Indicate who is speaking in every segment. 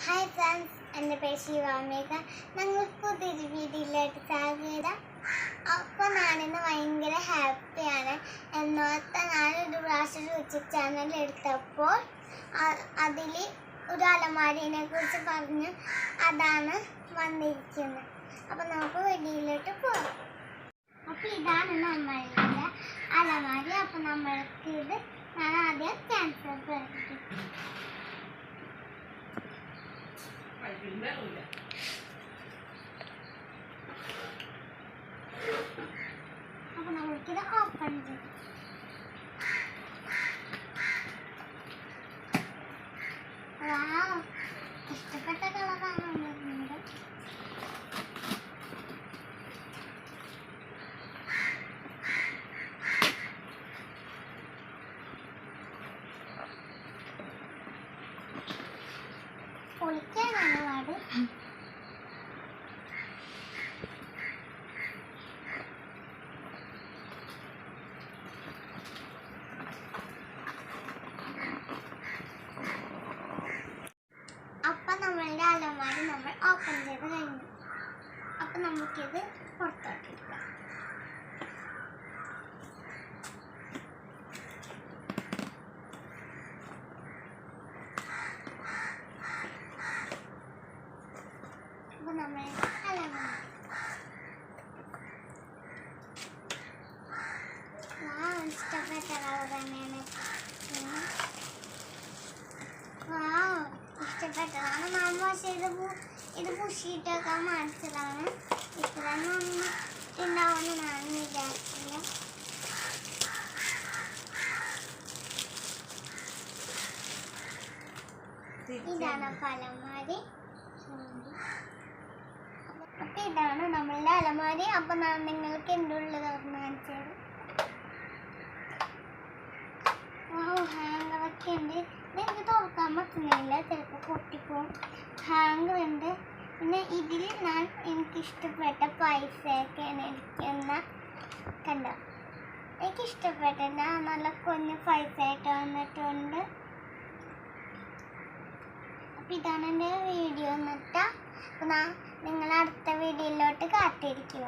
Speaker 1: Hi friends, എൻ്റെ പേര് ശിവാമിക. ഞങ്ങൾ പുതിയൊരു വീഡിയോയിലായിട്ട് സ്വാഗതം. അപ്പോൾ ഞാനിന്ന് ഭയങ്കര ഹാപ്പിയാണ്. എന്നോർത്ത് ഞാനൊരു പ്രാവശ്യം യൂട്യൂബ് ചാനൽ എടുത്തപ്പോൾ അതിൽ ഒരു അലമാരിനെ കുറിച്ച് പറഞ്ഞു. അതാണ് വന്നിരിക്കുന്നത്. അപ്പോൾ നമുക്ക് വീഡിയോയിലോട്ട് പോകാം. അപ്പോൾ ഇതാണ് നമ്മളുടെ അലമാരി. അപ്പോൾ നമ്മൾക്ക് ഇത് ഞാൻ ആദ്യം ക്യാൻസർ പഠിക്കും. അപ്പോൾ നമുക്കിത് ഓപ്പൺ ചെയ്യാം. ഇഷ്ടപ്പെട്ട കളറാണ് വന്നിരുന്നത്. പൊളിക്കാനാണ് പാട്. അപ്പം നമ്മളുടെ അലമാരി നമ്മൾ ഓപ്പൺ ചെയ്ത് കഴിഞ്ഞു. അപ്പം നമുക്കിത് പുറത്തോട്ടിരിക്കാം. അപ്പം നമ്മളുടെ അലമാരി ഇഷ്ടപ്പെട്ട കളർ തന്നെയാണ്. ഇഷ്ടപ്പെട്ടതാണ് മാമ. പക്ഷേ ഇത് പുഷിയിട്ടൊക്കെ മനസ്സിലാണ്. ഇത്രയൊന്നും ഉണ്ടാവുമെന്ന് ഞാൻ വിചാരിച്ചില്ല. ഇതാണ് അലമാരി. അപ്പം ഇതാണ് നമ്മളുടെ അലമാരി. അപ്പം ഞാൻ നിങ്ങൾക്ക് എൻ്റെ ഉള്ളിൽ തുറന്ന് കാണിച്ചത്. ഹാങ്ങറൊക്കെ ഉണ്ട്. ഇതെനിക്ക് തുറക്കാൻ പറ്റുന്നില്ല, ചിലപ്പോൾ പൊട്ടിപ്പോവും. ഹാങ്ങർ ഉണ്ട്. പിന്നെ ഇതിൽ എനിക്കിഷ്ടപ്പെട്ട പൈസയൊക്കെയാണ് ഇരിക്കുന്ന. കണ്ടോ, എനിക്കിഷ്ടപ്പെട്ട നല്ല കുഞ്ഞ് പൈസയായിട്ട് വന്നിട്ടുണ്ട്. അപ്പം ഇതാണ് എൻ്റെ വീഡിയോ എന്നിട്ട്. അപ്പം നിങ്ങൾ അടുത്ത വീഡിയോയിലോട്ട് കാത്തിരിക്കുക.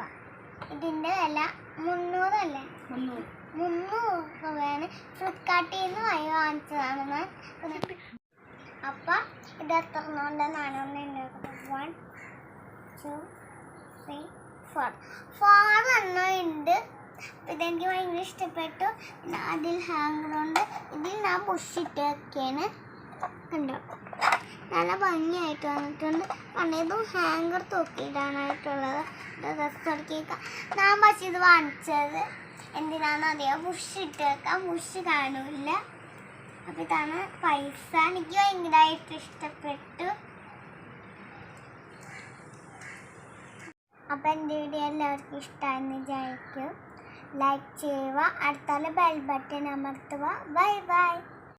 Speaker 1: ഇതിൻ്റെ വില 300 അല്ലേ? 300 രൂപയാണ്. ഫ്ലിപ്കാർട്ടിൽ നിന്ന് വാങ്ങിച്ചതാണ് ഞാൻ. അപ്പം ഇത് എത്ര എണ്ണം ഉണ്ടാക്കുന്നത്? 1 2 3 4 എണ്ണം ഉണ്ട്. ഇതെനിക്ക് ഭയങ്കര ഇഷ്ടപ്പെട്ടു. അതിൽ ഹാങ്ങറുണ്ട്. ഇതിൽ ഞാൻ പുഷിട്ടൊക്കെയാണ്. കണ്ടോ, നല്ല ഭംഗിയായിട്ട് വന്നിട്ടുണ്ട്. ഇതും ഹാങ്ങർ തൂക്കിയിടാനായിട്ടുള്ളത്. ഡ്രസ്സൊക്കെ ഞാൻ പക്ഷേ ഇത് വാങ്ങിച്ചത് എന്തിനാണെന്ന് അറിയാം, ബുഷ് ഇട്ട് വെക്കാം. ബുഷ് കാണില്ല. അപ്പം ഇതാണ് പൈസ. എനിക്ക് ഭയങ്കരമായിട്ട് ഇഷ്ടപ്പെട്ടു. അപ്പം എൻ്റെ വീഡിയോ എല്ലാവർക്കും ഇഷ്ടമായെന്ന് വിചാരിക്കും. ലൈക്ക് ചെയ്യുക. അടുത്തുള്ള ബെൽ ബട്ടൺ അമർത്തുക. Bye bye.